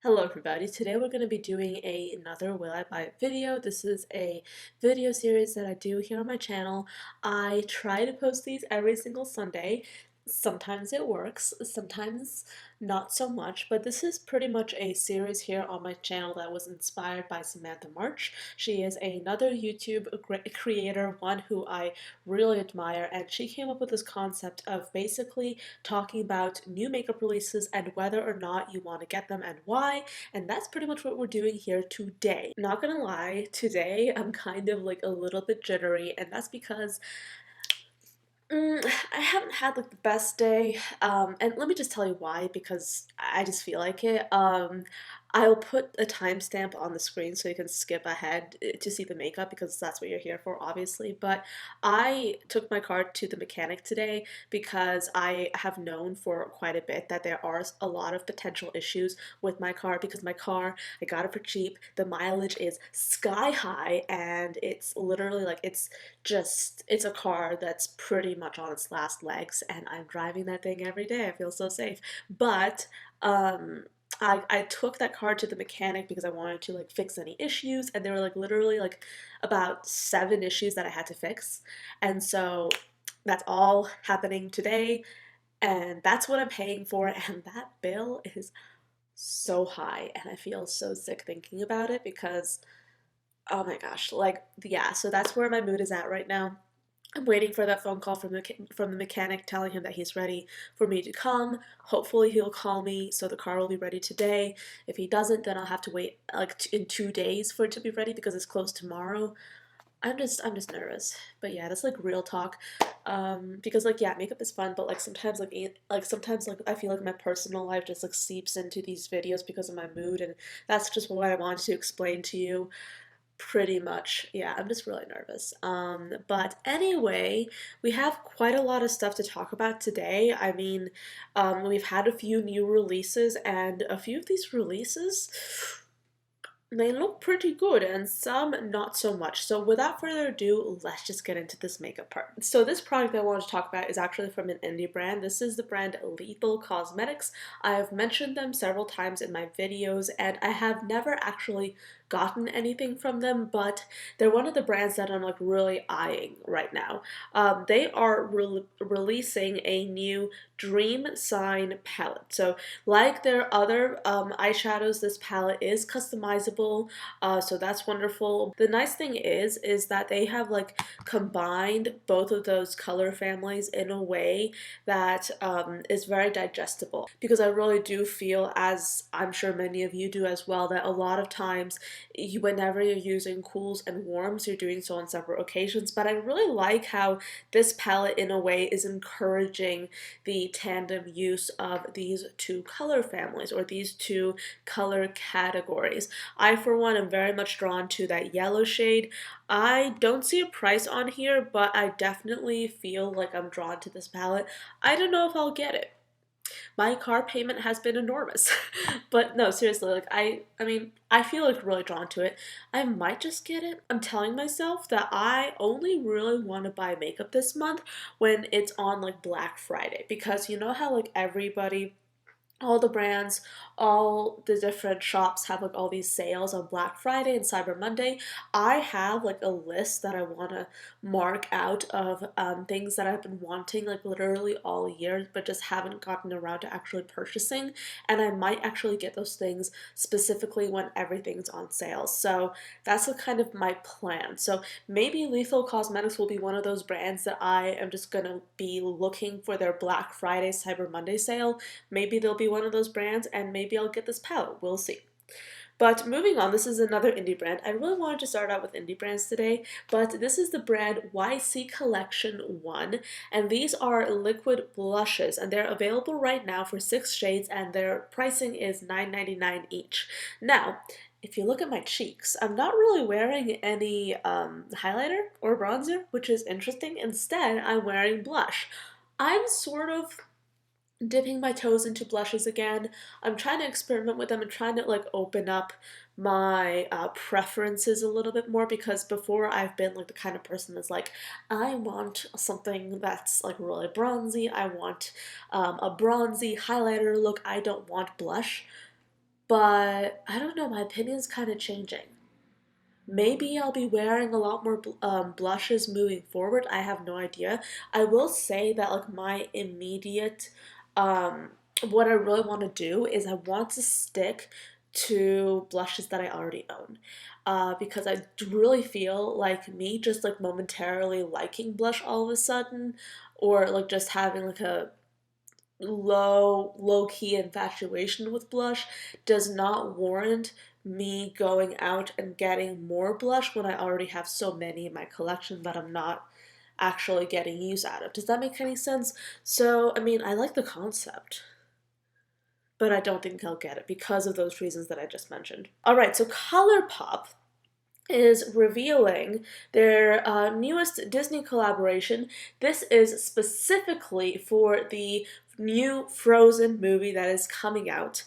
Hello everybody, today we're going to be doing another Will I Buy It video. This is a video series that I do here on my channel. I try to post these every single Sunday. Sometimes it works, sometimes not so much, but this is pretty much a series here on my channel that was inspired by Samantha March. She is another YouTube creator, one who I really admire, and she came up with this concept of basically talking about new makeup releases and whether or not you want to get them and why, and that's pretty much what we're doing here today. Not gonna lie, today I'm kind of like a little bit jittery, and that's because I haven't had like the best day, and let me just tell you why, because I just feel like it. I'll put a timestamp on the screen so you can skip ahead to see the makeup because that's what you're here for, obviously. But I took my car to the mechanic today because I have known for quite a bit that there are a lot of potential issues with my car because my car, I got it for cheap, the mileage is sky high, and it's literally like it's a car that's pretty much on its last legs, and I'm driving that thing every day. I feel so safe. But I took that car to the mechanic because I wanted to like fix any issues, and there were like literally like about 7 issues that I had to fix. And so that's all happening today, and that's what I'm paying for, and that bill is so high, and I feel so sick thinking about it because oh my gosh, like yeah, so that's where my mood is at right now. I'm waiting for that phone call from the mechanic telling him that he's ready for me to come. Hopefully he'll call me so the car will be ready today. If he doesn't, then I'll have to wait like in 2 days for it to be ready because it's closed tomorrow. I'm just nervous. But yeah, that's like real talk. Because like yeah, makeup is fun, but like sometimes sometimes like I feel like my personal life just like seeps into these videos because of my mood, and that's just what I wanted to explain to you. Pretty much, yeah, I'm just really nervous. But anyway, we have quite a lot of stuff to talk about today. I mean, we've had a few new releases, and a few of these releases, they look pretty good, and some not so much. So without further ado, let's just get into this makeup part. So this product I want to talk about is actually from an indie brand. This is the brand Lethal Cosmetics. I have mentioned them several times in my videos, and I have never actually gotten anything from them, but they're one of the brands that I'm like really eyeing right now. They are releasing a new Dream Sign palette. So like their other eyeshadows, this palette is customizable, so that's wonderful. The nice thing is that they have like combined both of those color families in a way that is very digestible, because I really do feel, as I'm sure many of you do as well, that a lot of times whenever you're using cools and warms, you're doing so on separate occasions. But I really like how this palette in a way is encouraging the tandem use of these two color families, or these two color categories. I for one am very much drawn to that yellow shade. I don't see a price on here, but I definitely feel like I'm drawn to this palette. I don't know if I'll get it. My car payment has been enormous. But no, seriously, like I mean, I feel like really drawn to it. I might just get it. I'm telling myself that I only really want to buy makeup this month when it's on like Black Friday, because you know how like everybody, all the brands, all the different shops have like all these sales on Black Friday and Cyber Monday. I have like a list that I want to mark out of things that I've been wanting like literally all year, but just haven't gotten around to actually purchasing. And I might actually get those things specifically when everything's on sale. So that's kind of my plan. So maybe Lethal Cosmetics will be one of those brands that I am just gonna be looking for their Black Friday, Cyber Monday sale. Maybe they'll be one of those brands, and maybe I'll get this palette. We'll see. But moving on, this is another indie brand. I really wanted to start out with indie brands today, but this is the brand YC Collection 1, and these are liquid blushes, and they're available right now for 6 shades, and their pricing is $9.99 each. Now, if you look at my cheeks, I'm not really wearing any highlighter or bronzer, which is interesting. Instead, I'm wearing blush. I'm sort of dipping my toes into blushes again. I'm trying to experiment with them and trying to like open up my preferences a little bit more, because before I've been like the kind of person that's like, I want something that's like really bronzy. I want a bronzy highlighter look. I don't want blush. but I don't know, my opinion's kind of changing. Maybe I'll be wearing a lot more blushes moving forward. I have no idea. I will say that like my immediate, um, what I really want to do is I want to stick to blushes that I already own, because I really feel like me just like momentarily liking blush all of a sudden, or like just having like a low key infatuation with blush does not warrant me going out and getting more blush when I already have so many in my collection that I'm not actually getting use out of. Does that make any sense? So, I mean, I like the concept, but I don't think I'll get it because of those reasons that I just mentioned. All right, so Colourpop is revealing their newest Disney collaboration. This is specifically for the new Frozen movie that is coming out.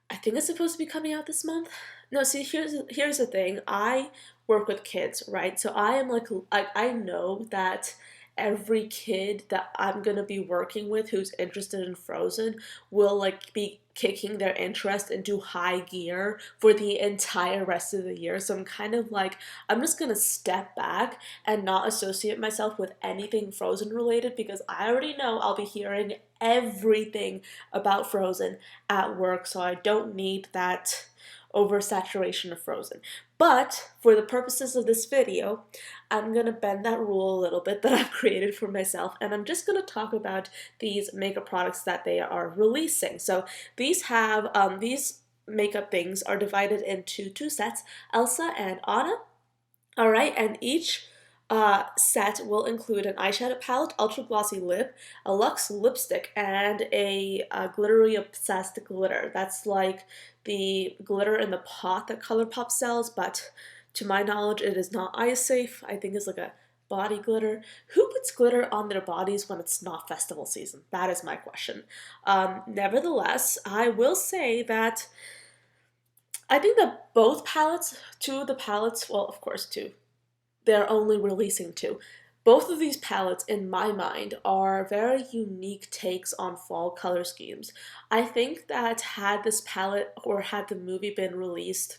I think it's supposed to be coming out this month. No, see, here's the thing. I work with kids, right? So I am like I know that every kid that I'm gonna be working with who's interested in Frozen will like be kicking their interest into high gear for the entire rest of the year. So I'm kind of like I'm just gonna step back and not associate myself with anything Frozen related because I already know I'll be hearing everything about Frozen at work, so I don't need that oversaturation of Frozen. But for the purposes of this video, I'm gonna bend that rule a little bit that I've created for myself, and I'm just gonna talk about these makeup products that they are releasing. So these makeup things are divided into two sets, Elsa and Anna. All right, and each set will include an eyeshadow palette, ultra glossy lip, a luxe lipstick, and a glittery obsessed glitter. That's like the glitter in the pot that Colourpop sells, but to my knowledge, it is not eye safe. I think it's like a body glitter. Who puts glitter on their bodies when it's not festival season? That is my question. Nevertheless, I will say that I think that both palettes, two of the palettes, well, of course, two, they're only releasing two. Both of these palettes, in my mind, are very unique takes on fall color schemes. I think that had this palette or had the movie been released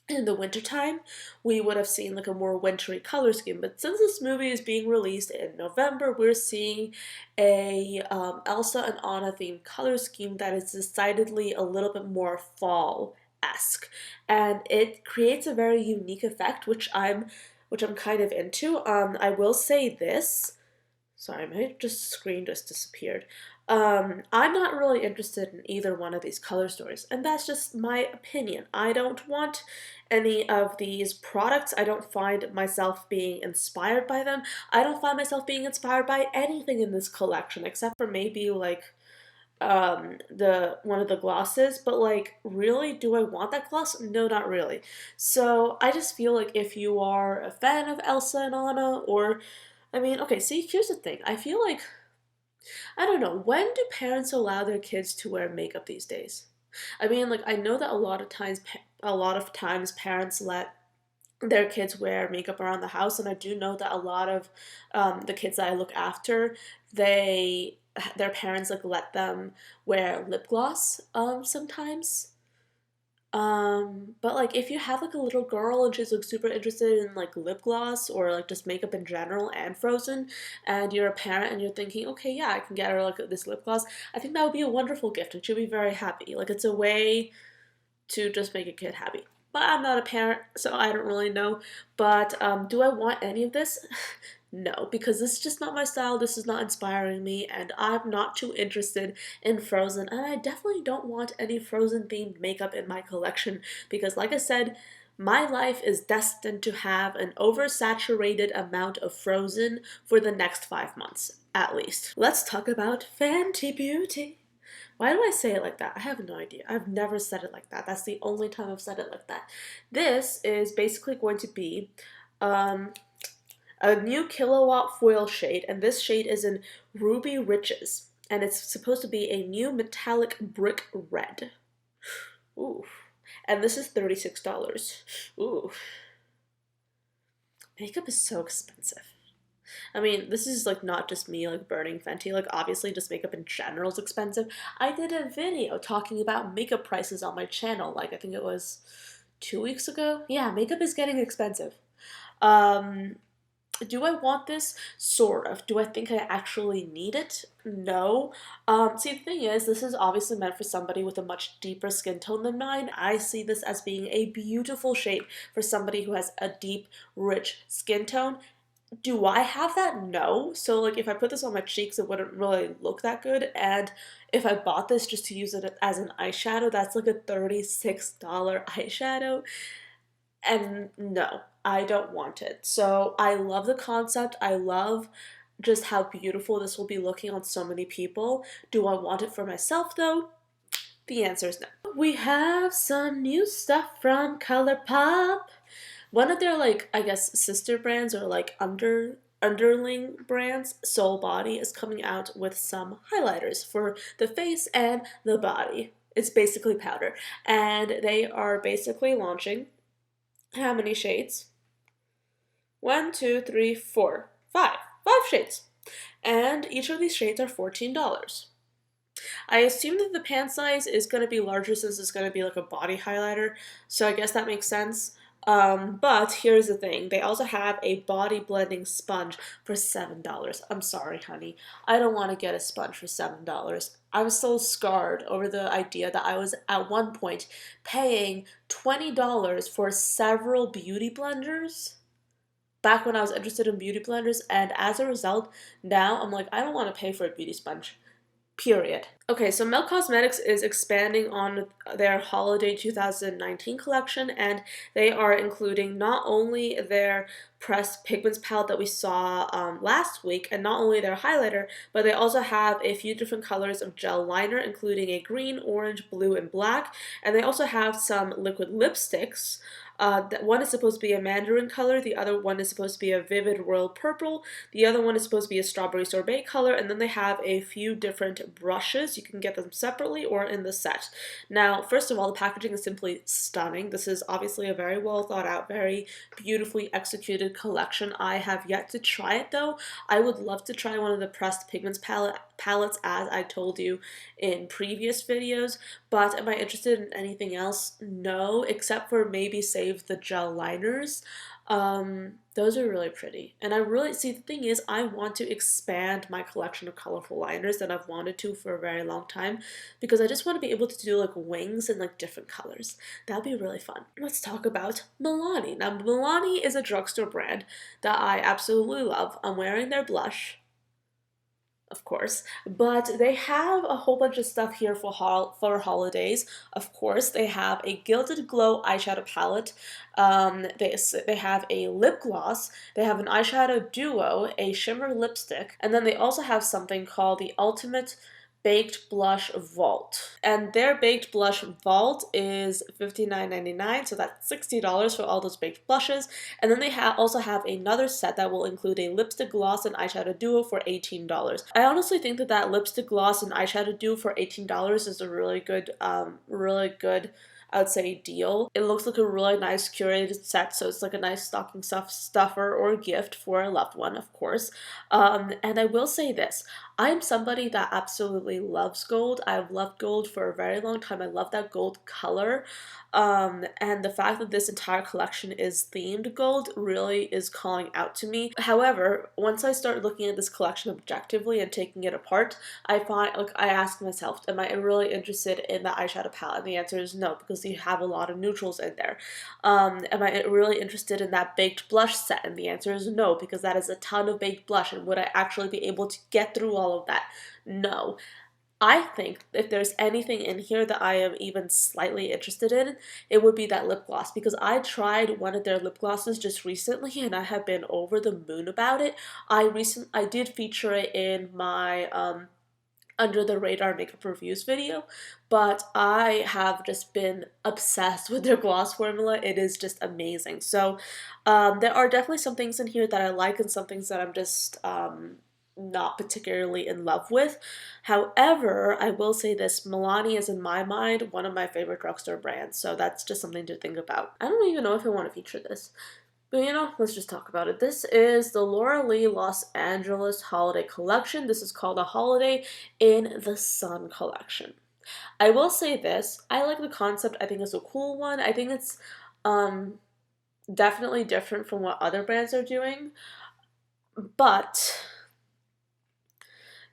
in the wintertime, we would have seen like a more wintry color scheme. But since this movie is being released in November, we're seeing a Elsa and Anna themed color scheme that is decidedly a little bit more fall-esque, and it creates a very unique effect, which I'm kind of into. I will say this. Sorry, my screen just disappeared. I'm not really interested in either one of these color stories, and that's just my opinion. I don't want any of these products. I don't find myself being inspired by them. I don't find myself being inspired by anything in this collection, except for maybe like the one of the glosses, but like really do I want that gloss? No, not really. So I just feel like if you are a fan of Elsa and Anna, or I mean, okay, see, here's the thing. I feel like I don't know, when do parents allow their kids to wear makeup these days? I mean, like I know that a lot of times parents let their kids wear makeup around the house, and I do know that a lot of the kids that I look after, they their parents like let them wear lip gloss sometimes. But like if you have like a little girl and she's like super interested in like lip gloss or like just makeup in general and Frozen, and you're a parent and you're thinking, okay, yeah, I can get her like this lip gloss, I think that would be a wonderful gift and she'll be very happy. Like it's a way to just make a kid happy. But I'm not a parent, so I don't really know. But do I want any of this? No, because this is just not my style, this is not inspiring me, and I'm not too interested in Frozen, and I definitely don't want any Frozen themed makeup in my collection, because like I said, my life is destined to have an oversaturated amount of Frozen for the next 5 months, at least. Let's talk about Fenty Beauty. Why do I say it like that? I have no idea. I've never said it like that. That's the only time I've said it like that. This is basically going to be um, a new Kilowatt foil shade, and this shade is in Ruby Riches, and it's supposed to be a new metallic brick red. Ooh. And this is $36. Ooh. Makeup is so expensive. I mean, this is like not just me like burning Fenty, like obviously just makeup in general is expensive. I did a video talking about makeup prices on my channel, like I think it was 2 weeks ago. Yeah, makeup is getting expensive. Um, do I want this? Sort of. Do I think I actually need it? No. See, the thing is, this is obviously meant for somebody with a much deeper skin tone than mine. I see this as being a beautiful shade for somebody who has a deep, rich skin tone. Do I have that? No. So, like, if I put this on my cheeks, it wouldn't really look that good. And if I bought this just to use it as an eyeshadow, that's like a $36 eyeshadow. And no, I don't want it. So I love the concept. I love just how beautiful this will be looking on so many people. Do I want it for myself though? The answer is no. We have some new stuff from Colourpop. One of their like I guess sister brands or like underling brands, Soul Body, is coming out with some highlighters for the face and the body. It's basically powder. And they are basically launching how many shades? One, two, three, four, five. Five shades. And each of these shades are $14. I assume that the pan size is going to be larger since it's going to be like a body highlighter, so I guess that makes sense. But here's the thing, they also have a body blending sponge for $7. I'm sorry, honey. I don't want to get a sponge for $7. I'm still scarred over the idea that I was at one point paying $20 for several beauty blenders back when I was interested in beauty blenders, and as a result, now I'm like, I don't want to pay for a beauty sponge. Period. Okay, so Milk Cosmetics is expanding on their holiday 2019 collection, and they are including not only their pressed pigments palette that we saw last week, and not only their highlighter, but they also have a few different colors of gel liner, including a green, orange, blue, and black, and they also have some liquid lipsticks. One is supposed to be a mandarin color, the other one is supposed to be a vivid royal purple, the other one is supposed to be a strawberry sorbet color, and then they have a few different brushes. You can get them separately or in the set. Now, first of all, the packaging is simply stunning. This is obviously a very well thought out, very beautifully executed collection. I have yet to try it though. I would love to try one of the pressed pigments palettes as I told you in previous videos, but am I interested in anything else? No, except for maybe save the gel liners. Those are really pretty. And I really, see, the thing is, I want to expand my collection of colorful liners that I've wanted to for a very long time because I just want to be able to do like wings in like different colors. That'd be really fun. Let's talk about Milani. Now, Milani is a drugstore brand that I absolutely love. I'm wearing their blush, of course, but they have a whole bunch of stuff here for holidays. Of course, they have a Gilded Glow eyeshadow palette. They have a lip gloss. They have an eyeshadow duo, a shimmer lipstick, and then they also have something called the Ultimate Baked Blush Vault. And their Baked Blush Vault is $59.99, so that's $60 for all those baked blushes. And then they also have another set that will include a lipstick gloss and eyeshadow duo for $18. I honestly think that that lipstick gloss and eyeshadow duo for $18 is a really good, I would say, deal. It looks like a really nice curated set, so it's like a nice stocking stuffer or gift for a loved one, of course. And I will say this, I'm somebody that absolutely loves gold. I've loved gold for a very long time. I love that gold color. And the fact that this entire collection is themed gold really is calling out to me. However, once I start looking at this collection objectively and taking it apart, I find, like, I ask myself, am I really interested in the eyeshadow palette? And the answer is no, because you have a lot of neutrals in there. Am I really interested in that baked blush set? And the answer is no, because that is a ton of baked blush, and would I actually be able to get through all of that? No. I think if there's anything in here that I am even slightly interested in, it would be that lip gloss, because I tried one of their lip glosses just recently and I have been over the moon about it. I did feature it in my under the radar makeup reviews video, but I have just been obsessed with their gloss formula. It is just amazing. So there are definitely some things in here that I like and some things that I'm just not particularly in love with. However, I will say this, Milani is in my mind one of my favorite drugstore brands, so that's just something to think about. I don't even know if I want to feature this. But you know, let's just talk about it. This is the Laura Lee Los Angeles Holiday Collection. This is called a Holiday in the Sun collection. I will say this, I like the concept. I think it's a cool one. I think it's um definitely different from what other brands are doing, but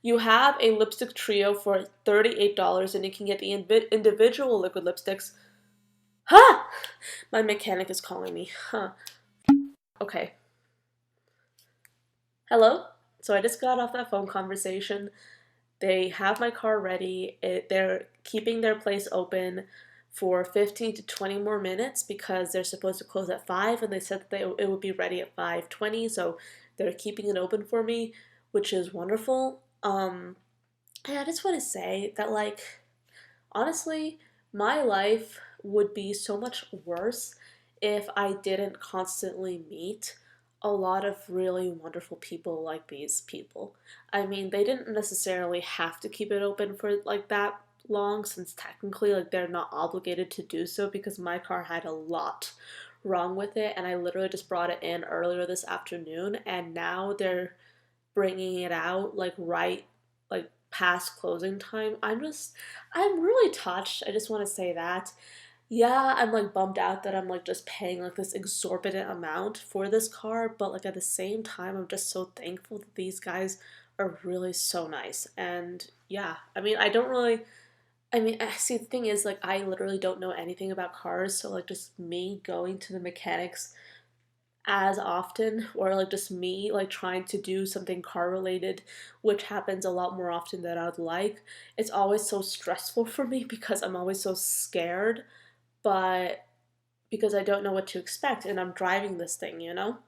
you have a lipstick trio for $38 and you can get the individual liquid lipsticks. Ha! My mechanic is calling me. Huh. Okay. Hello? So I just got off that phone conversation. They have my car ready. They're keeping their place open for 15 to 20 more minutes because they're supposed to close at 5 and they said that it would be ready at 5:20, so they're keeping it open for me, which is wonderful. And I just want to say that, like, honestly, my life would be so much worse if I didn't constantly meet a lot of really wonderful people like these people. I mean, they didn't necessarily have to keep it open for like that long, since technically like they're not obligated to do so, because my car had a lot wrong with it and I literally just brought it in earlier this afternoon and now they're bringing it out like right like past closing time. I'm really touched. I just want to say that. Yeah, I'm like bummed out that I'm like just paying like this exorbitant amount for this car, but like at the same time I'm just so thankful that these guys are really so nice. And yeah, I mean, see, the thing is, like, I literally don't know anything about cars, so like just me going to the mechanics as often, or like just me like trying to do something car related, which happens a lot more often than I'd like, it's always so stressful for me because I'm always so scared, but because I don't know what to expect and I'm driving this thing, you know?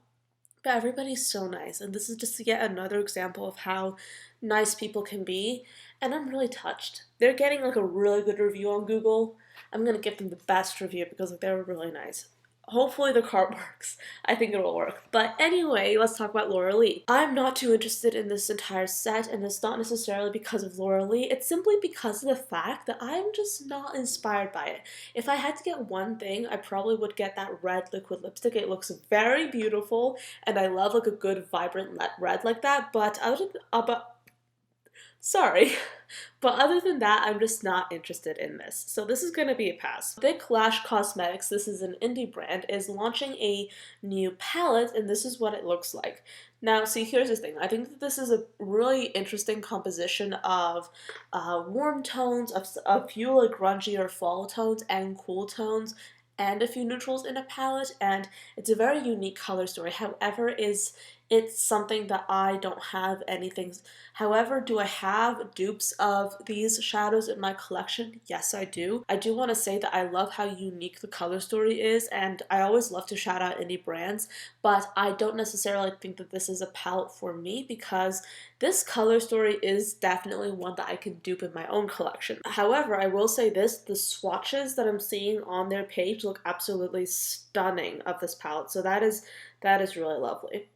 But everybody's so nice, and this is just yet another example of how nice people can be, and I'm really touched. They're getting like a really good review on Google. I'm gonna give them the best review because like they were really nice. Hopefully the car works. I think it will work. But anyway, let's talk about Laura Lee. I'm not too interested in this entire set, and it's not necessarily because of Laura Lee. It's simply because of the fact that I'm just not inspired by it. If I had to get one thing, I probably would get that red liquid lipstick. It looks very beautiful, and I love like a good vibrant red like that. Sorry. But other than that, I'm just not interested in this. So this is going to be a pass. Big Lash Cosmetics, this is an indie brand, is launching a new palette, and this is what it looks like. Now, see, here's the thing. I think that this is a really interesting composition of warm tones, of a few like grungy or fall tones, and cool tones, and a few neutrals in a palette, and it's a very unique color story. However, it's something that I don't have anything. However, do I have dupes of these shadows in my collection? Yes, I do. I do want to say that I love how unique the color story is, and I always love to shout out indie brands, but I don't necessarily think that this is a palette for me because this color story is definitely one that I can dupe in my own collection. However, I will say this, the swatches that I'm seeing on their page look absolutely stunning of this palette, so that is really lovely.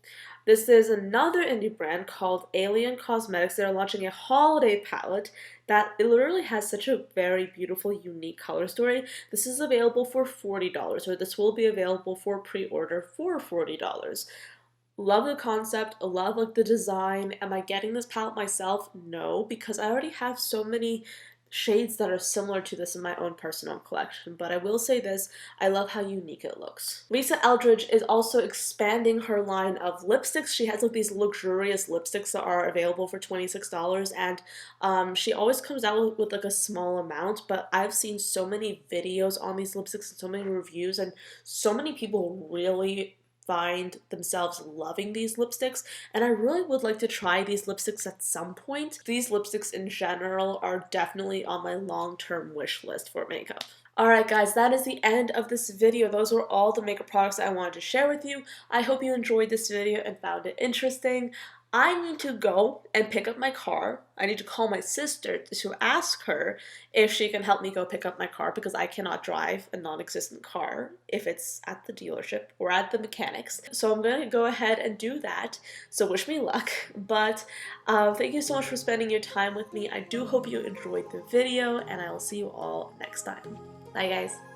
This is another indie brand called Alien Cosmetics. They're launching a holiday palette that it literally has such a very beautiful, unique color story. This is available for $40, or this will be available for pre-order for $40. Love the concept, love like the design. Am I getting this palette myself? No, because I already have so many shades that are similar to this in my own personal collection, but I will say this, I love how unique it looks. Lisa Eldridge is also expanding her line of lipsticks. She has like these luxurious lipsticks that are available for $26, and she always comes out with like a small amount, but I've seen so many videos on these lipsticks and so many reviews, and so many people really find themselves loving these lipsticks, and I really would like to try these lipsticks at some point. These lipsticks in general are definitely on my long-term wish list for makeup. Alright guys, that is the end of this video. Those were all the makeup products I wanted to share with you. I hope you enjoyed this video and found it interesting. I need to go and pick up my car. I need to call my sister to ask her if she can help me go pick up my car because I cannot drive a non-existent car if it's at the dealership or at the mechanics. So I'm going to go ahead and do that. So wish me luck. But thank you so much for spending your time with me. I do hope you enjoyed the video, and I will see you all next time. Bye guys.